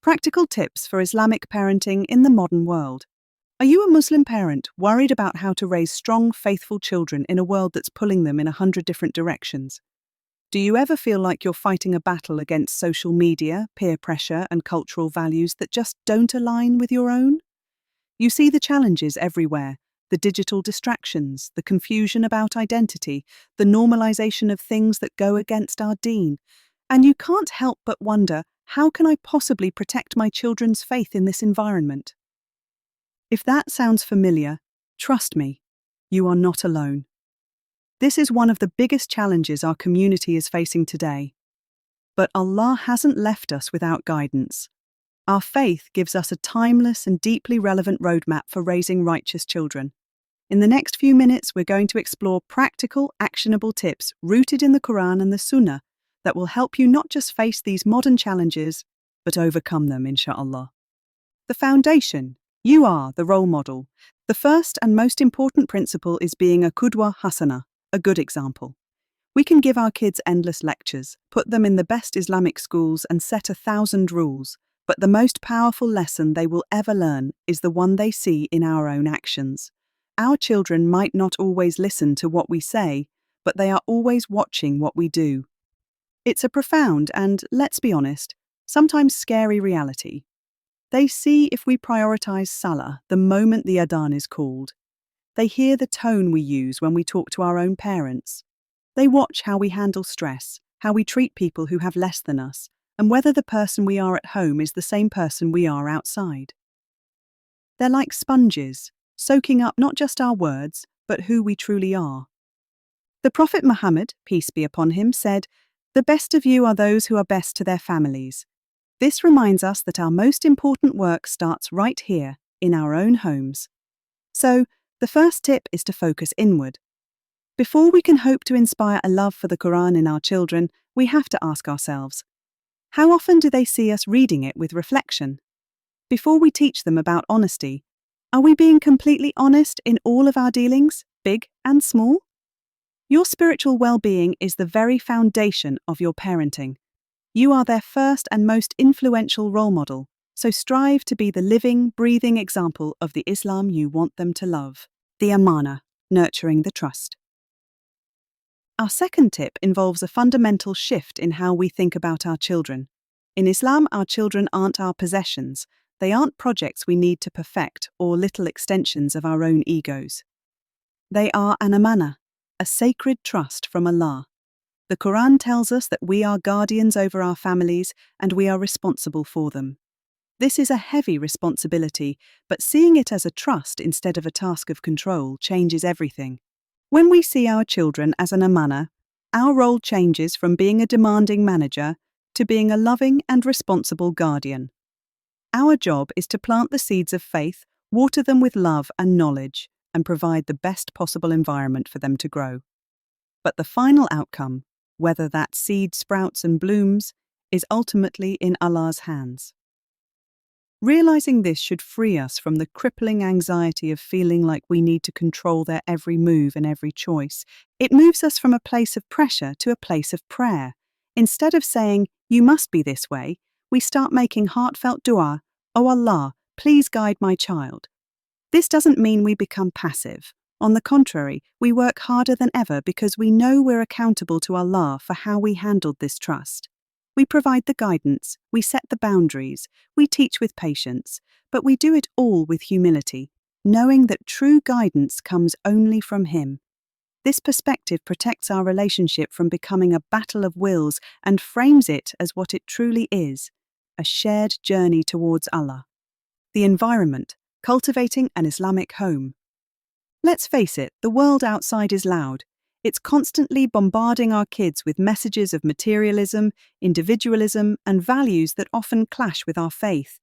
Practical tips for Islamic parenting in the modern world. Are you a Muslim parent worried about how to raise strong, faithful children in a world that's pulling them in 100 different directions? Do you ever feel like you're fighting a battle against social media, peer pressure, and cultural values that just don't align with your own? You see the challenges everywhere: the digital distractions, the confusion about identity, the normalization of things that go against our deen. And you can't help but wonder, how can I possibly protect my children's faith in this environment? If that sounds familiar, trust me, you are not alone. This is one of the biggest challenges our community is facing today. But Allah hasn't left us without guidance. Our faith gives us a timeless and deeply relevant roadmap for raising righteous children. In the next few minutes, we're going to explore practical, actionable tips rooted in the Quran and the Sunnah that will help you not just face these modern challenges, but overcome them, inshallah. The foundation: you are the role model. The first and most important principle is being a qudwa hasana, a good example. We can give our kids endless lectures, put them in the best Islamic schools, and set 1,000 rules, but the most powerful lesson they will ever learn is the one they see in our own actions. Our children might not always listen to what we say, but they are always watching what we do. It's a profound and, let's be honest, sometimes scary reality. They see if we prioritize salah the moment the adhan is called. They hear the tone we use when we talk to our own parents. They watch how we handle stress, how we treat people who have less than us, and whether the person we are at home is the same person we are outside. They're like sponges, soaking up not just our words, but who we truly are. The Prophet Muhammad, peace be upon him, said, "The best of you are those who are best to their families." This reminds us that our most important work starts right here, in our own homes. So, the first tip is to focus inward. Before we can hope to inspire a love for the Quran in our children, we have to ask ourselves, how often do they see us reading it with reflection? Before we teach them about honesty, are we being completely honest in all of our dealings, big and small? Your spiritual well-being is the very foundation of your parenting. You are their first and most influential role model, so strive to be the living, breathing example of the Islam you want them to love. The amana, nurturing the trust. Our second tip involves a fundamental shift in how we think about our children. In Islam, our children aren't our possessions. They aren't projects we need to perfect or little extensions of our own egos. They are an amana, a sacred trust from Allah. The Quran tells us that we are guardians over our families and we are responsible for them. This is a heavy responsibility, but seeing it as a trust instead of a task of control changes everything. When we see our children as an amana, our role changes from being a demanding manager to being a loving and responsible guardian. Our job is to plant the seeds of faith, water them with love and knowledge, and provide the best possible environment for them to grow. But the final outcome, whether that seed sprouts and blooms, is ultimately in Allah's hands. Realizing this should free us from the crippling anxiety of feeling like we need to control their every move and every choice. It moves us from a place of pressure to a place of prayer. Instead of saying, "You must be this way," we start making heartfelt dua, "Oh Allah, please guide my child." This doesn't mean we become passive. On the contrary, we work harder than ever because we know we're accountable to Allah for how we handled this trust. We provide the guidance, we set the boundaries, we teach with patience, but we do it all with humility, knowing that true guidance comes only from Him. This perspective protects our relationship from becoming a battle of wills and frames it as what it truly is: a shared journey towards Allah. The environment: cultivating an Islamic home. Let's face it, the world outside is loud. It's constantly bombarding our kids with messages of materialism, individualism, and values that often clash with our faith.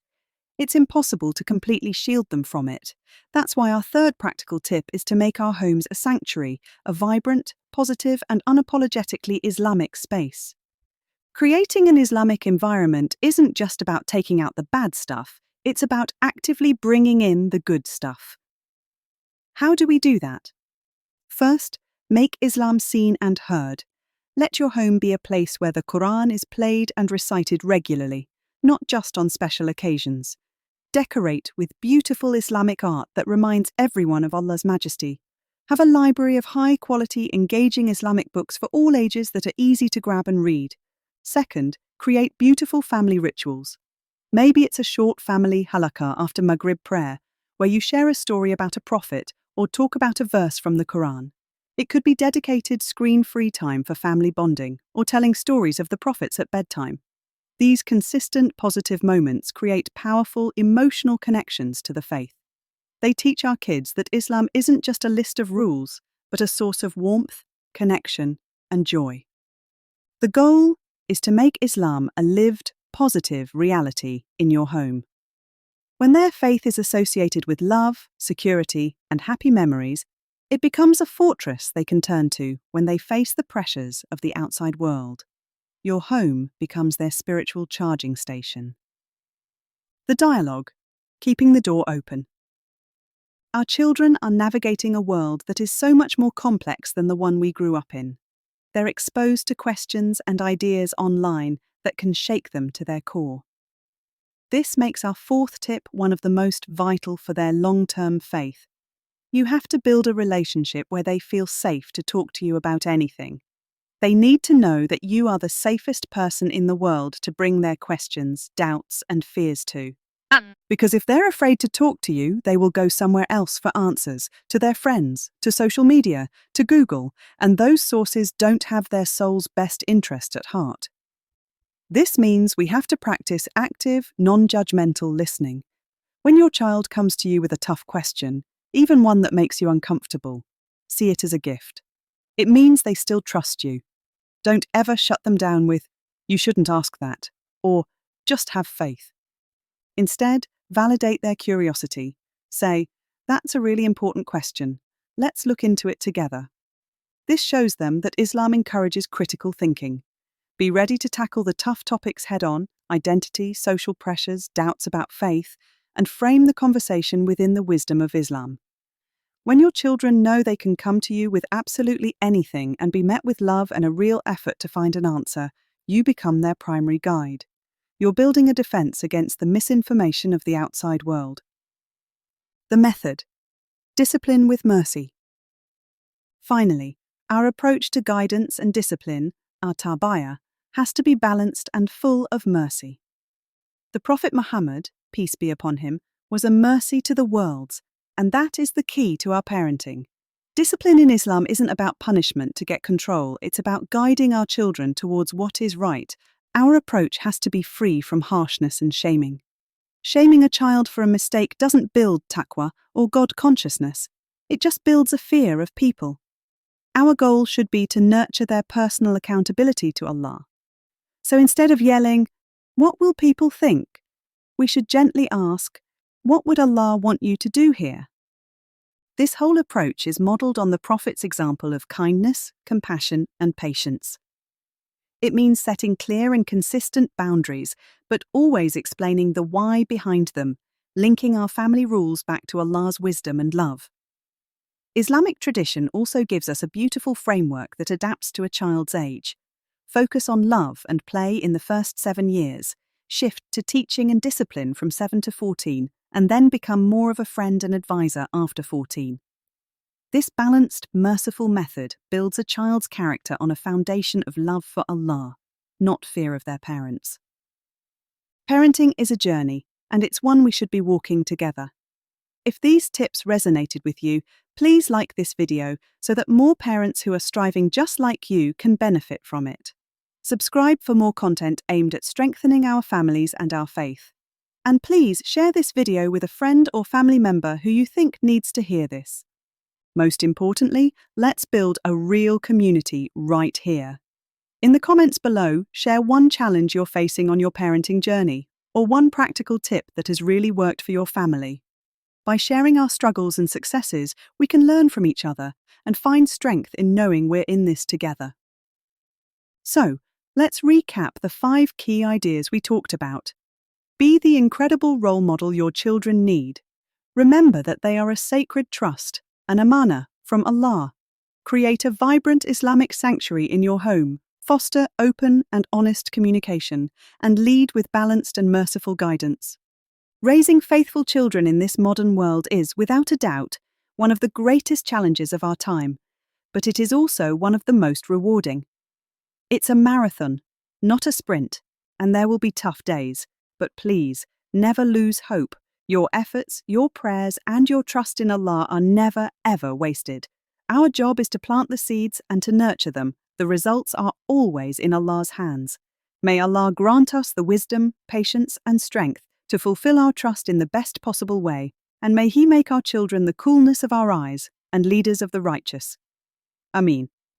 It's impossible to completely shield them from it. That's why our third practical tip is to make our homes a sanctuary, a vibrant, positive, and unapologetically Islamic space. Creating an Islamic environment isn't just about taking out the bad stuff, it's about actively bringing in the good stuff. How do we do that? First, make Islam seen and heard. Let your home be a place where the Quran is played and recited regularly, not just on special occasions. Decorate with beautiful Islamic art that reminds everyone of Allah's majesty. Have a library of high-quality, engaging Islamic books for all ages that are easy to grab and read. Second, create beautiful family rituals. Maybe it's a short family halaqah after Maghrib prayer, where you share a story about a prophet or talk about a verse from the Quran. It could be dedicated screen-free time for family bonding or telling stories of the prophets at bedtime. These consistent positive moments create powerful emotional connections to the faith. They teach our kids that Islam isn't just a list of rules, but a source of warmth, connection, and joy. The goal is to make Islam a lived, positive reality in your home. When their faith is associated with love, security, and happy memories, it becomes a fortress they can turn to when they face the pressures of the outside world. Your home becomes their spiritual charging station. The dialogue, keeping the door open. Our children are navigating a world that is so much more complex than the one we grew up in. They're exposed to questions and ideas online that can shake them to their core. This makes our fourth tip one of the most vital for their long-term faith. You have to build a relationship where they feel safe to talk to you about anything. They need to know that you are the safest person in the world to bring their questions, doubts, and fears to. Because if they're afraid to talk to you, they will go somewhere else for answers, to their friends, to social media, to Google, and those sources don't have their soul's best interest at heart. This means we have to practice active, non-judgmental listening. When your child comes to you with a tough question, even one that makes you uncomfortable, see it as a gift. It means they still trust you. Don't ever shut them down with, "You shouldn't ask that," or "Just have faith." Instead, validate their curiosity. Say, "That's a really important question. Let's look into it together." This shows them that Islam encourages critical thinking. Be ready to tackle the tough topics head-on: identity, social pressures, doubts about faith, and frame the conversation within the wisdom of Islam. When your children know they can come to you with absolutely anything and be met with love and a real effort to find an answer, you become their primary guide. You're building a defense against the misinformation of the outside world. The method: discipline with mercy. Finally, our approach to guidance and discipline, our tarbiyah, has to be balanced and full of mercy. The Prophet Muhammad, peace be upon him, was a mercy to the worlds, and that is the key to our parenting. Discipline in Islam isn't about punishment to get control, it's about guiding our children towards what is right. Our approach has to be free from harshness and shaming. Shaming a child for a mistake doesn't build taqwa or God consciousness, it just builds a fear of people. Our goal should be to nurture their personal accountability to Allah. So instead of yelling, "What will people think?" we should gently ask, "What would Allah want you to do here?" This whole approach is modelled on the Prophet's example of kindness, compassion, and patience. It means setting clear and consistent boundaries, but always explaining the why behind them, linking our family rules back to Allah's wisdom and love. Islamic tradition also gives us a beautiful framework that adapts to a child's age. Focus on love and play in the first 7 years, shift to teaching and discipline from 7 to 14, and then become more of a friend and advisor after 14. This balanced, merciful method builds a child's character on a foundation of love for Allah, not fear of their parents. Parenting is a journey, and it's one we should be walking together. If these tips resonated with you, please like this video so that more parents who are striving just like you can benefit from it. Subscribe for more content aimed at strengthening our families and our faith. And please share this video with a friend or family member who you think needs to hear this. Most importantly, let's build a real community right here. In the comments below, share one challenge you're facing on your parenting journey, or one practical tip that has really worked for your family. By sharing our struggles and successes, we can learn from each other and find strength in knowing we're in this together. So, let's recap the 5 key ideas we talked about. Be the incredible role model your children need. Remember that they are a sacred trust, an amanah from Allah. Create a vibrant Islamic sanctuary in your home, Foster open and honest communication, and lead with balanced and merciful guidance. Raising faithful children in this modern world is, without a doubt, one of the greatest challenges of our time, but it is also one of the most rewarding. It's a marathon, not a sprint, and there will be tough days, but please, never lose hope. Your efforts, your prayers, and your trust in Allah are never, ever wasted. Our job is to plant the seeds and to nurture them. The results are always in Allah's hands. May Allah grant us the wisdom, patience, and strength to fulfill our trust in the best possible way, and may He make our children the coolness of our eyes and leaders of the righteous. Ameen.